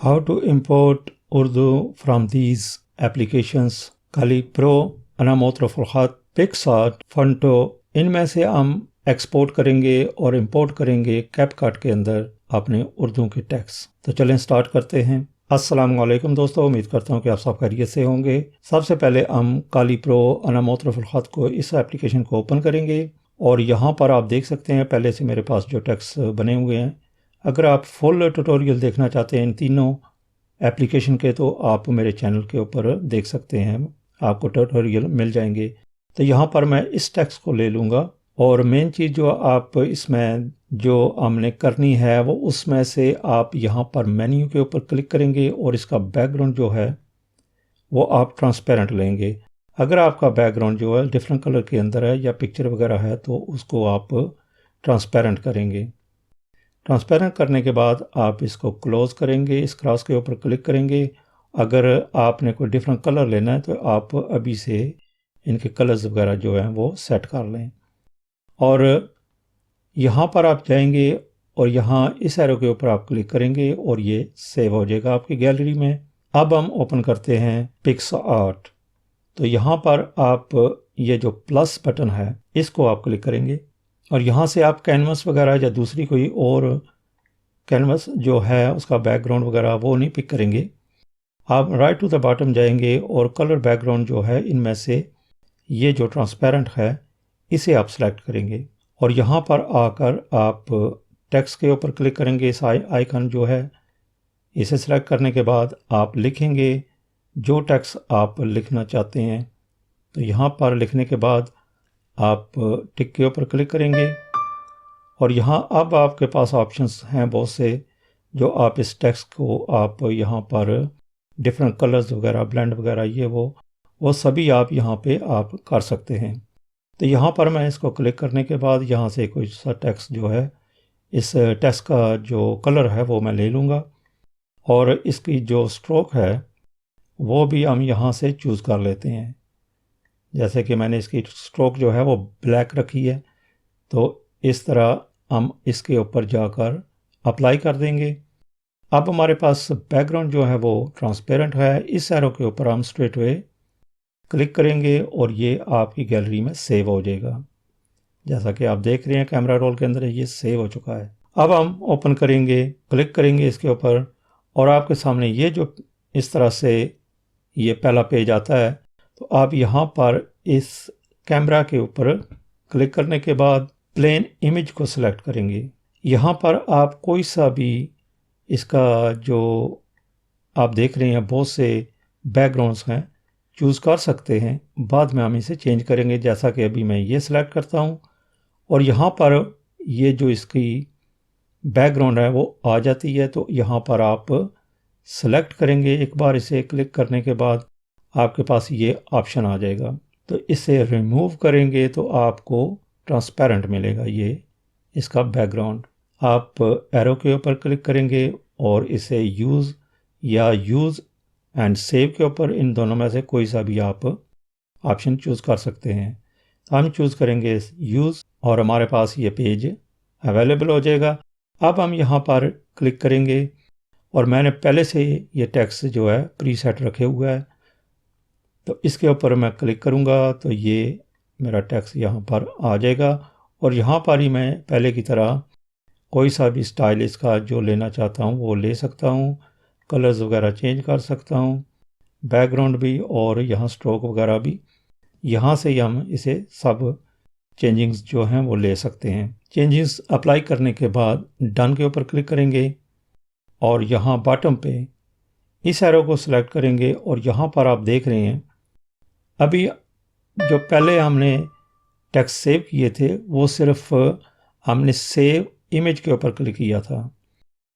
How to import Urdu from these applications CalliPro, Ana Muhtarif Al Khat, PicsArt, Phonto। इनमें से हम export करेंगे और इंपोर्ट करेंगे CapCut के अंदर अपने उर्दू के टेक्स्ट। तो चलें स्टार्ट करते हैं। अस्सलाम वालेकुम दोस्तों, उम्मीद करता हूँ कि आप सब खैरियत से होंगे। सबसे पहले हम CalliPro, Ana Muhtarif Al Khat को इस एप्लीकेशन को ओपन करेंगे और यहाँ पर आप देख सकते हैं पहले से मेरे पास जो टेक्स्ट बने हुए हैं। अगर आप फुल ट्यूटोरियल देखना चाहते हैं इन तीनों एप्लीकेशन के तो आप मेरे चैनल के ऊपर देख सकते हैं, आपको ट्यूटोरियल मिल जाएंगे। तो यहाँ पर मैं इस टेक्स्ट को ले लूँगा और मेन चीज़ जो आप इसमें जो हमने करनी है वो उसमें से आप यहाँ पर मेन्यू के ऊपर क्लिक करेंगे और इसका बैकग्राउंड जो है वो आप ट्रांसपेरेंट लेंगे। अगर आपका बैकग्राउंड जो है डिफरेंट कलर के अंदर है या पिक्चर वगैरह है तो उसको आप ट्रांसपेरेंट करेंगे। ट्रांसपेरेंट करने के बाद आप इसको क्लोज़ करेंगे, इस क्रॉस के ऊपर क्लिक करेंगे। अगर आपने कोई डिफरेंट कलर लेना है तो आप अभी से इनके कलर्स वगैरह जो हैं वो सेट कर लें और यहाँ पर आप जाएंगे और यहाँ इस एरो के ऊपर आप क्लिक करेंगे और ये सेव हो जाएगा आपकी गैलरी में। अब हम ओपन करते हैं PicsArt। तो यहाँ पर आप ये जो प्लस बटन है इसको आप क्लिक करेंगे और यहाँ से आप कैनवस वगैरह या दूसरी कोई और कैनवस जो है उसका बैकग्राउंड वगैरह वो नहीं पिक करेंगे। आप राइट टू द बॉटम जाएंगे और कलर बैकग्राउंड जो है इनमें से ये जो ट्रांसपेरेंट है इसे आप सेलेक्ट करेंगे और यहाँ पर आकर आप टेक्स्ट के ऊपर क्लिक करेंगे। इस आइकन जो है इसे सेलेक्ट करने के बाद आप लिखेंगे जो टेक्स्ट आप लिखना चाहते हैं। तो यहाँ पर लिखने के बाद आप टिक के ऊपर क्लिक करेंगे और यहाँ अब आपके पास ऑप्शंस हैं बहुत से जो आप इस टेक्स्ट को आप यहाँ पर डिफरेंट कलर्स वगैरह ब्लेंड वगैरह ये वो सभी आप यहाँ पे आप कर सकते हैं। तो यहाँ पर मैं इसको क्लिक करने के बाद यहाँ से कोई सा टेक्स्ट जो है इस टेक्स्ट का जो कलर है वो मैं ले लूँगा और इसकी जो स्ट्रोक है वो भी हम यहाँ से चूज़ कर लेते हैं। जैसे कि मैंने इसकी स्ट्रोक जो है वो ब्लैक रखी है तो इस तरह हम इसके ऊपर जाकर अप्लाई कर देंगे। अब हमारे पास बैकग्राउंड जो है वो ट्रांसपेरेंट है। इस एरो के ऊपर हम स्ट्रेट वे क्लिक करेंगे और ये आपकी गैलरी में सेव हो जाएगा। जैसा कि आप देख रहे हैं कैमरा रोल के अंदर ये सेव हो चुका है। अब हम ओपन करेंगे, क्लिक करेंगे इसके ऊपर और आपके सामने ये जो इस तरह से ये पहला पेज आता है। तो आप यहाँ पर इस कैमरा के ऊपर क्लिक करने के बाद प्लेन इमेज को सिलेक्ट करेंगे। यहाँ पर आप कोई सा भी इसका जो आप देख रहे हैं बहुत से बैकग्राउंड्स हैं चूज़ कर सकते हैं। बाद में हम इसे चेंज करेंगे। जैसा कि अभी मैं ये सिलेक्ट करता हूँ और यहाँ पर ये जो इसकी बैकग्राउंड है वो आ जाती है। तो यहाँ पर आप सेलेक्ट करेंगे, एक बार इसे क्लिक करने के बाद आपके पास ये ऑप्शन आ जाएगा। तो इसे रिमूव करेंगे तो आपको ट्रांसपेरेंट मिलेगा ये इसका बैकग्राउंड। आप एरो के ऊपर क्लिक करेंगे और इसे यूज़ या यूज़ एंड सेव के ऊपर इन दोनों में से कोई सा भी आप ऑप्शन चूज़ कर सकते हैं। हम चूज़ करेंगे यूज़ और हमारे पास ये पेज अवेलेबल हो जाएगा। अब हम यहाँ पर क्लिक करेंगे और मैंने पहले से ये टेक्स्ट जो है प्रीसेट रखे हुआ है तो इसके ऊपर मैं क्लिक करूँगा तो ये मेरा टेक्स्ट यहाँ पर आ जाएगा और यहाँ पर ही मैं पहले की तरह कोई सा भी स्टाइल इसका जो लेना चाहता हूँ वो ले सकता हूँ। कलर्स वगैरह चेंज कर सकता हूँ, बैकग्राउंड भी और यहाँ स्ट्रोक वगैरह भी यहाँ से ही हम इसे सब चेंजिंग्स जो हैं वो ले सकते हैं। चेंजिंग्स अप्लाई करने के बाद डन के ऊपर क्लिक करेंगे और यहाँ बॉटम पे इस एरो को सिलेक्ट करेंगे और यहाँ पर आप देख रहे हैं अभी जो पहले हमने टेक्स्ट सेव किए थे वो सिर्फ हमने सेव इमेज के ऊपर क्लिक किया था,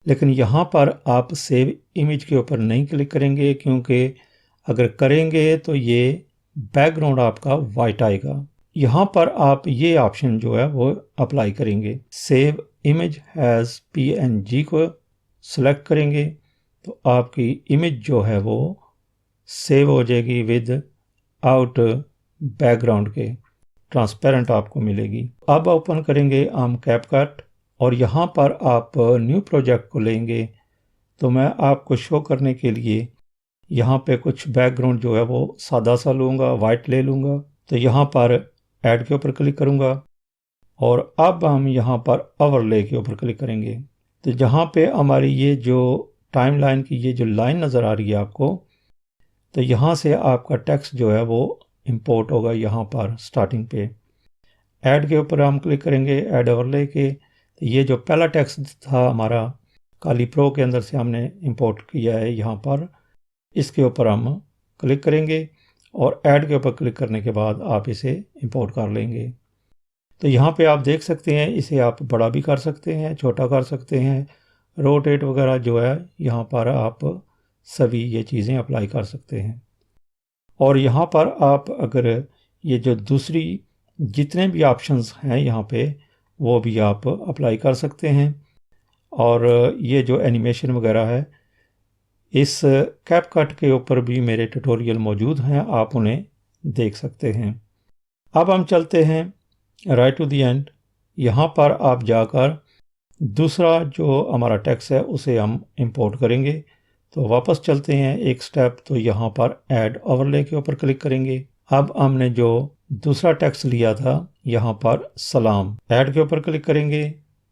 लेकिन यहाँ पर आप सेव इमेज के ऊपर नहीं क्लिक करेंगे क्योंकि अगर करेंगे तो ये बैकग्राउंड आपका वाइट आएगा। यहाँ पर आप ये ऑप्शन जो है वो अप्लाई करेंगे। सेव इमेज एज PNG को सिलेक्ट करेंगे तो आपकी इमेज जो है वो सेव हो जाएगी विद आउट बैकग्राउंड के, ट्रांसपेरेंट आपको मिलेगी। अब ओपन करेंगे हम CapCut और यहाँ पर आप न्यू प्रोजेक्ट को लेंगे तो मैं आपको शो करने के लिए यहाँ पे कुछ बैकग्राउंड जो है वो सादा सा लूँगा, वाइट ले लूँगा। तो यहाँ पर ऐड के ऊपर क्लिक करूँगा और अब हम यहाँ पर ओवरले के ऊपर क्लिक करेंगे। तो जहाँ पे हमारी ये जो टाइमलाइन की ये जो लाइन नज़र आ रही है आपको, तो यहाँ से आपका टेक्स्ट जो है वो इंपोर्ट होगा यहाँ पर स्टार्टिंग पे। ऐड के ऊपर हम क्लिक करेंगे, ऐड ओवरले के। तो ये जो पहला टेक्स्ट था हमारा CalliPro के अंदर से हमने इंपोर्ट किया है यहाँ पर, इसके ऊपर हम क्लिक करेंगे और ऐड के ऊपर क्लिक करने के बाद आप इसे इंपोर्ट कर लेंगे। तो यहाँ पे आप देख सकते हैं, इसे आप बड़ा भी कर सकते हैं, छोटा कर सकते हैं, रोटेट वगैरह जो है यहाँ पर आप सभी ये चीज़ें अप्लाई कर सकते हैं। और यहाँ पर आप अगर ये जो दूसरी जितने भी ऑप्शंस हैं यहाँ पे वो भी आप अप्लाई कर सकते हैं। और ये जो एनिमेशन वगैरह है इस CapCut के ऊपर भी मेरे ट्यूटोरियल मौजूद हैं, आप उन्हें देख सकते हैं। अब हम चलते हैं राइट टू द एंड। यहाँ पर आप जाकर दूसरा जो हमारा टेक्स्ट है उसे हम इंपोर्ट करेंगे। तो वापस चलते हैं एक स्टेप, तो यहाँ पर ऐड ओवरले के ऊपर क्लिक करेंगे। अब हमने जो दूसरा टेक्स्ट लिया था यहाँ पर सलाम, ऐड के ऊपर क्लिक करेंगे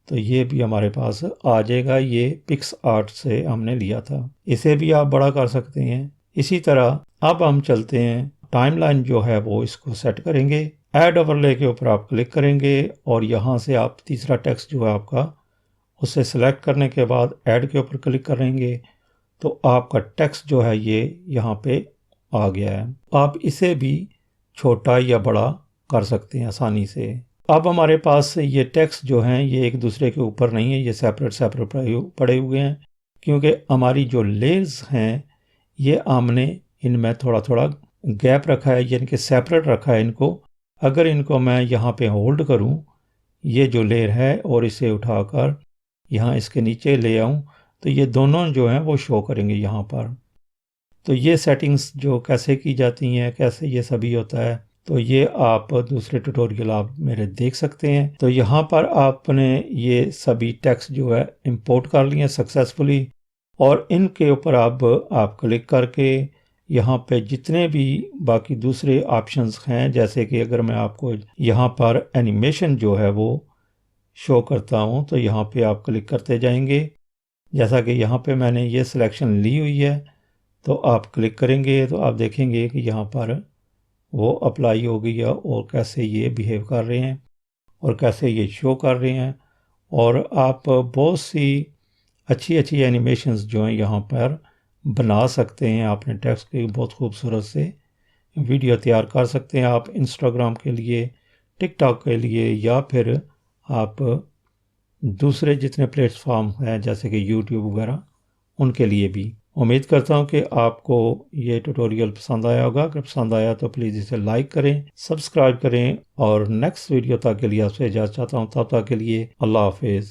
तो ये भी हमारे पास आ जाएगा। ये PicsArt से हमने लिया था, इसे भी आप बड़ा कर सकते हैं। इसी तरह अब हम चलते हैं, टाइमलाइन जो है वो इसको सेट करेंगे। ऐड ओवरले के ऊपर आप क्लिक करेंगे और यहाँ से आप तीसरा टेक्स्ट जो है आपका उसे सेलेक्ट करने के बाद ऐड के ऊपर क्लिक करेंगे तो आपका टेक्स्ट जो है ये यहाँ पे आ गया है। आप इसे भी छोटा या बड़ा कर सकते हैं आसानी से। अब हमारे पास ये टेक्स्ट जो हैं ये एक दूसरे के ऊपर नहीं है, ये सेपरेट पड़े हुए हैं क्योंकि हमारी जो लेयर्स हैं ये हमने इनमें थोड़ा थोड़ा गैप रखा है, यानी कि सेपरेट रखा है इनको। अगर इनको मैं यहाँ पे होल्ड करूँ ये जो लेयर है और इसे उठाकर यहाँ इसके नीचे ले आऊँ तो ये दोनों जो हैं वो शो करेंगे यहाँ पर। तो ये सेटिंग्स जो कैसे की जाती हैं, कैसे ये सभी होता है, तो ये आप दूसरे ट्यूटोरियल आप मेरे देख सकते हैं। तो यहाँ पर आपने ये सभी टेक्स्ट जो है इंपोर्ट कर लिए सक्सेसफुली और इनके ऊपर अब आप क्लिक करके यहाँ पे जितने भी बाकी दूसरे ऑप्शंस हैं, जैसे कि अगर मैं आपको यहाँ पर एनिमेशन जो है वो शो करता हूँ तो यहाँ पे आप क्लिक करते जाएंगे। जैसा कि यहाँ पे मैंने ये सिलेक्शन ली हुई है तो आप क्लिक करेंगे तो आप देखेंगे कि यहाँ पर वो अप्लाई हो गई है और कैसे ये बिहेव कर रहे हैं और कैसे ये शो कर रहे हैं। और आप बहुत सी अच्छी एनिमेशंस जो हैं यहाँ पर बना सकते हैं। आपने टेक्स्ट की बहुत खूबसूरत से वीडियो तैयार कर सकते हैं आप इंस्टाग्राम के लिए, टिकटॉक के लिए या फिर आप दूसरे जितने प्लेटफॉर्म हैं जैसे कि यूट्यूब वगैरह उनके लिए भी। उम्मीद करता हूँ कि आपको ये ट्यूटोरियल पसंद आया होगा। अगर पसंद आया तो प्लीज़ इसे लाइक करें, सब्सक्राइब करें और नेक्स्ट वीडियो तक के लिए आपसे इजाज़त चाहता हूँ। तब तक के लिए अल्लाह हाफिज़।